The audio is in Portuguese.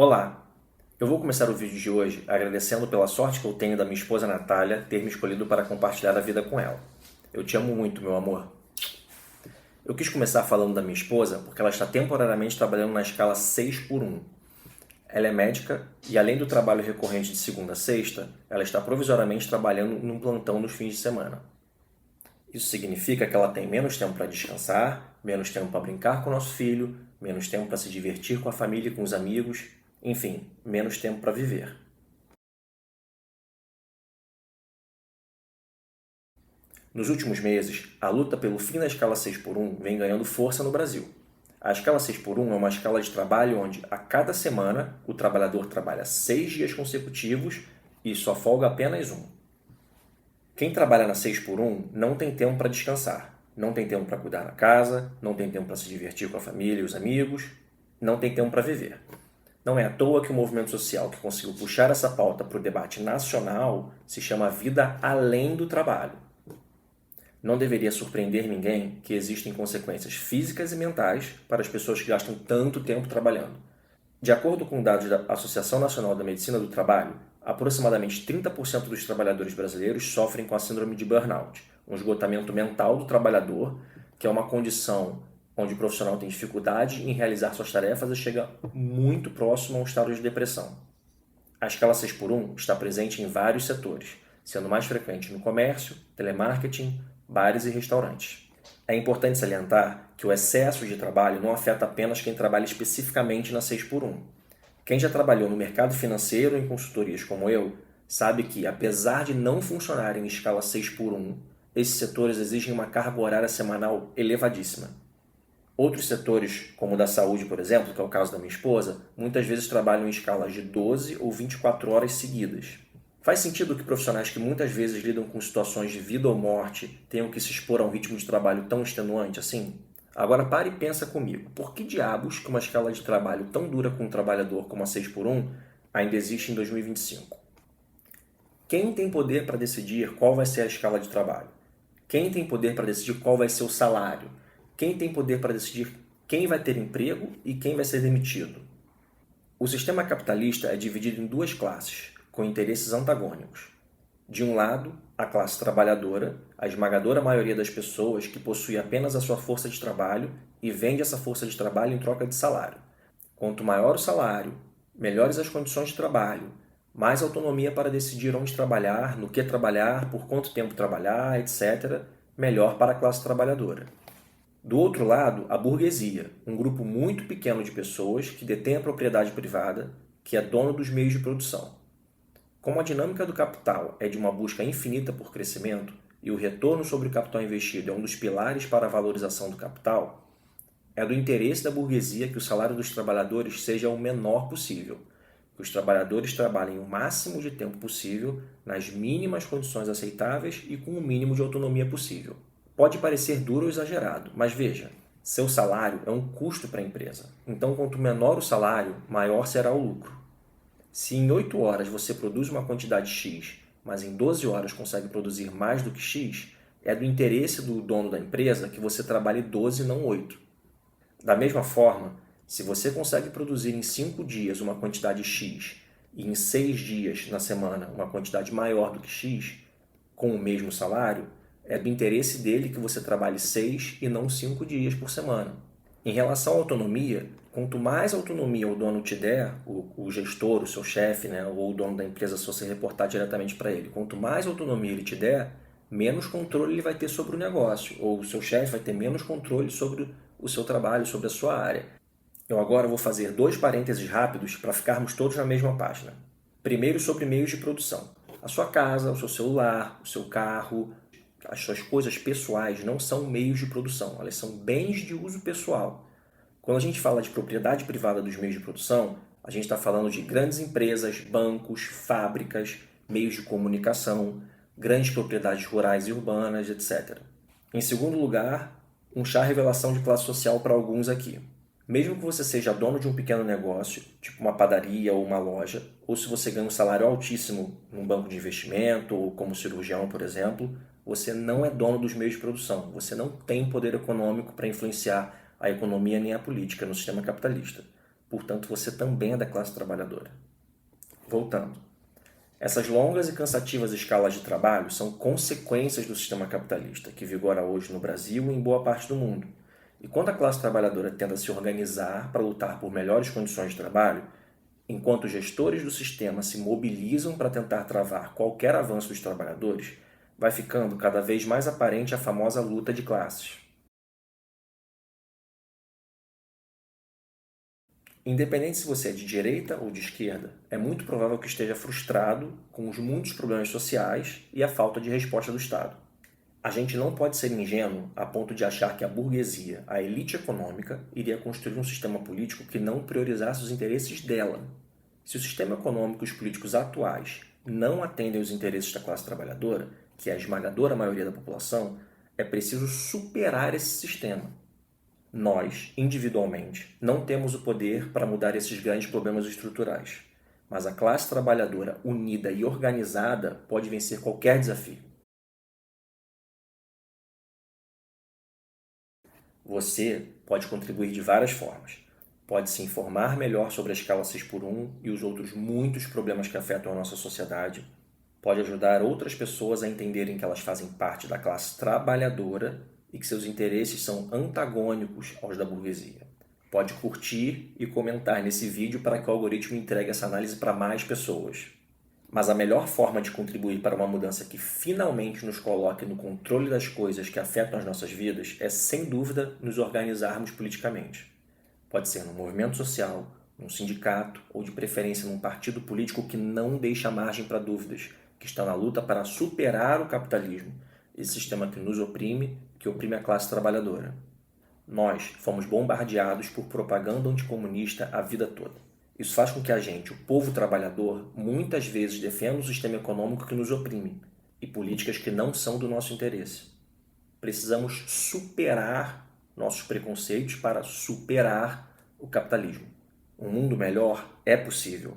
Olá, eu vou começar o vídeo de hoje agradecendo pela sorte que eu tenho da minha esposa Natália ter me escolhido para compartilhar a vida com ela. Eu te amo muito, meu amor. Eu quis começar falando da minha esposa porque ela está temporariamente trabalhando na escala 6 por 1. Ela é médica e, além do trabalho recorrente de segunda a sexta, ela está provisoriamente trabalhando num plantão nos fins de semana. Isso significa que ela tem menos tempo para descansar, menos tempo para brincar com o nosso filho, menos tempo para se divertir com a família e com os amigos, enfim, menos tempo para viver. Nos últimos meses, a luta pelo fim da escala 6 por 1 vem ganhando força no Brasil. A escala 6 por 1 é uma escala de trabalho onde, a cada semana, o trabalhador trabalha 6 dias consecutivos e só folga apenas um. Quem trabalha na 6 por 1 não tem tempo para descansar, não tem tempo para cuidar da casa, não tem tempo para se divertir com a família e os amigos, não tem tempo para viver. Não é à toa que o movimento social que conseguiu puxar essa pauta para o debate nacional se chama Vida Além do Trabalho. Não deveria surpreender ninguém que existem consequências físicas e mentais para as pessoas que gastam tanto tempo trabalhando. De acordo com dados da Associação Nacional da Medicina do Trabalho, aproximadamente 30% dos trabalhadores brasileiros sofrem com a síndrome de burnout, um esgotamento mental do trabalhador, que é uma condição onde o profissional tem dificuldade em realizar suas tarefas e chega muito próximo a um estado de depressão. A escala 6 por 1 está presente em vários setores, sendo mais frequente no comércio, telemarketing, bares e restaurantes. É importante salientar que o excesso de trabalho não afeta apenas quem trabalha especificamente na 6 por 1. Quem já trabalhou no mercado financeiro em consultorias como eu, sabe que, apesar de não funcionarem em escala 6 por 1, esses setores exigem uma carga horária semanal elevadíssima. Outros setores, como o da saúde, por exemplo, que é o caso da minha esposa, muitas vezes trabalham em escalas de 12 ou 24 horas seguidas. Faz sentido que profissionais que muitas vezes lidam com situações de vida ou morte tenham que se expor a um ritmo de trabalho tão extenuante assim? Agora pare e pensa comigo, por que diabos que uma escala de trabalho tão dura com um trabalhador como a 6 por 1 ainda existe em 2025? Quem tem poder para decidir qual vai ser a escala de trabalho? Quem tem poder para decidir qual vai ser o salário? Quem tem poder para decidir quem vai ter emprego e quem vai ser demitido? O sistema capitalista é dividido em duas classes, com interesses antagônicos. De um lado, a classe trabalhadora, a esmagadora maioria das pessoas que possui apenas a sua força de trabalho e vende essa força de trabalho em troca de salário. Quanto maior o salário, melhores as condições de trabalho, mais autonomia para decidir onde trabalhar, no que trabalhar, por quanto tempo trabalhar, etc., melhor para a classe trabalhadora. Do outro lado, a burguesia, um grupo muito pequeno de pessoas que detém a propriedade privada, que é dono dos meios de produção. Como a dinâmica do capital é de uma busca infinita por crescimento e o retorno sobre o capital investido é um dos pilares para a valorização do capital, é do interesse da burguesia que o salário dos trabalhadores seja o menor possível, que os trabalhadores trabalhem o máximo de tempo possível, nas mínimas condições aceitáveis e com o mínimo de autonomia possível. Pode parecer duro ou exagerado, mas veja, seu salário é um custo para a empresa, então quanto menor o salário, maior será o lucro. Se em 8 horas você produz uma quantidade X, mas em 12 horas consegue produzir mais do que X, é do interesse do dono da empresa que você trabalhe 12 e não 8. Da mesma forma, se você consegue produzir em 5 dias uma quantidade X e em 6 dias na semana uma quantidade maior do que X, com o mesmo salário, é do interesse dele que você trabalhe 6 e não 5 dias por semana. Em relação à autonomia, quanto mais autonomia o dono te der, o gestor, o seu chefe, né, ou o dono da empresa, se você reportar diretamente para ele, quanto mais autonomia ele te der, menos controle ele vai ter sobre o negócio, ou o seu chefe vai ter menos controle sobre o seu trabalho, sobre a sua área. Eu agora vou fazer 2 parênteses rápidos para ficarmos todos na mesma página. Primeiro, sobre meios de produção. A sua casa, o seu celular, o seu carro, as suas coisas pessoais não são meios de produção, elas são bens de uso pessoal. Quando a gente fala de propriedade privada dos meios de produção, a gente está falando de grandes empresas, bancos, fábricas, meios de comunicação, grandes propriedades rurais e urbanas, etc. Em segundo lugar, um chá revelação de classe social para alguns aqui. Mesmo que você seja dono de um pequeno negócio, tipo uma padaria ou uma loja, ou se você ganha um salário altíssimo num banco de investimento ou como cirurgião, por exemplo, você não é dono dos meios de produção. Você não tem poder econômico para influenciar a economia nem a política no sistema capitalista. portanto você também é da classe trabalhadora. Voltando. Essas longas e cansativas escalas de trabalho são consequências do sistema capitalista, que vigora hoje no Brasil e em boa parte do mundo. E quando a classe trabalhadora tenta se organizar para lutar por melhores condições de trabalho, enquanto os gestores do sistema se mobilizam para tentar travar qualquer avanço dos trabalhadores, vai ficando cada vez mais aparente a famosa luta de classes. Independente se você é de direita ou de esquerda, é muito provável que esteja frustrado com os muitos problemas sociais e a falta de resposta do Estado. A gente não pode ser ingênuo a ponto de achar que a burguesia, a elite econômica, iria construir um sistema político que não priorizasse os interesses dela. Se o sistema econômico e os políticos atuais não atendem os interesses da classe trabalhadora, que é a esmagadora maioria da população, é preciso superar esse sistema. Nós, individualmente, não temos o poder para mudar esses grandes problemas estruturais, mas a classe trabalhadora unida e organizada pode vencer qualquer desafio. Você pode contribuir de várias formas. Pode se informar melhor sobre a escala 6 por 1 e os outros muitos problemas que afetam a nossa sociedade. Pode ajudar outras pessoas a entenderem que elas fazem parte da classe trabalhadora e que seus interesses são antagônicos aos da burguesia. Pode curtir e comentar nesse vídeo para que o algoritmo entregue essa análise para mais pessoas. Mas a melhor forma de contribuir para uma mudança que finalmente nos coloque no controle das coisas que afetam as nossas vidas é, sem dúvida, nos organizarmos politicamente. Pode ser num movimento social, num sindicato ou, de preferência, num partido político que não deixa margem para dúvidas, que está na luta para superar o capitalismo, esse sistema que nos oprime, que oprime a classe trabalhadora. Nós fomos bombardeados por propaganda anticomunista a vida toda. Isso faz com que a gente, o povo trabalhador, muitas vezes defenda um sistema econômico que nos oprime e políticas que não são do nosso interesse. Precisamos superar nossos preconceitos para superar o capitalismo. Um mundo melhor é possível.